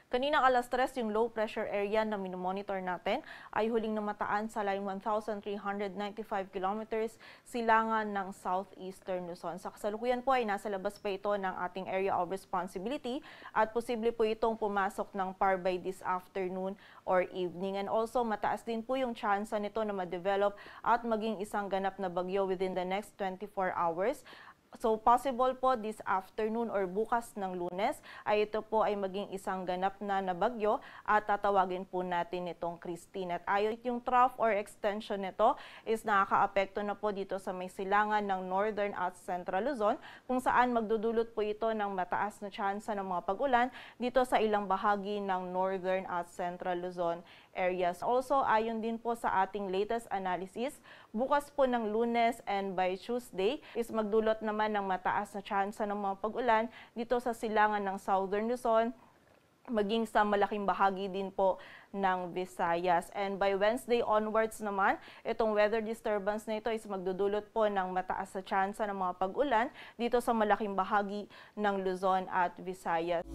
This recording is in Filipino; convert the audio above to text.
Kaninang alas 3, yung low pressure area na minomonitor natin ay huling namataan sa line 1,395 kilometers silangan ng southeastern Luzon. Sa kasalukuyan po ay nasa labas pa ito ng ating area of responsibility at posible po itong pumasok ng PAR by this afternoon or evening. And also mataas din po yung tsansa nito na ma-develop at maging isang ganap na bagyo within the next 24 hours. So possible po this afternoon or bukas ng Lunes ay ito po ay maging isang ganap na bagyo at tatawagin po natin itong Christine. At ayon yung trough or extension nito is nakakaapekto na po dito sa may silangan ng Northern at Central Luzon kung saan magdudulot po ito ng mataas na tsansa ng mga pag-ulan dito sa ilang bahagi ng Northern at Central Luzon areas. Also, ayon din po sa ating latest analysis, bukas po ng Lunes and by Tuesday is magdulot naman ng mataas na tsansa ng mga pag-ulan dito sa silangan ng Southern Luzon, maging sa malaking bahagi din po ng Visayas. And by Wednesday onwards naman, itong weather disturbance na ito is magdudulot po ng mataas na tsansa ng mga pag-ulan dito sa malaking bahagi ng Luzon at Visayas.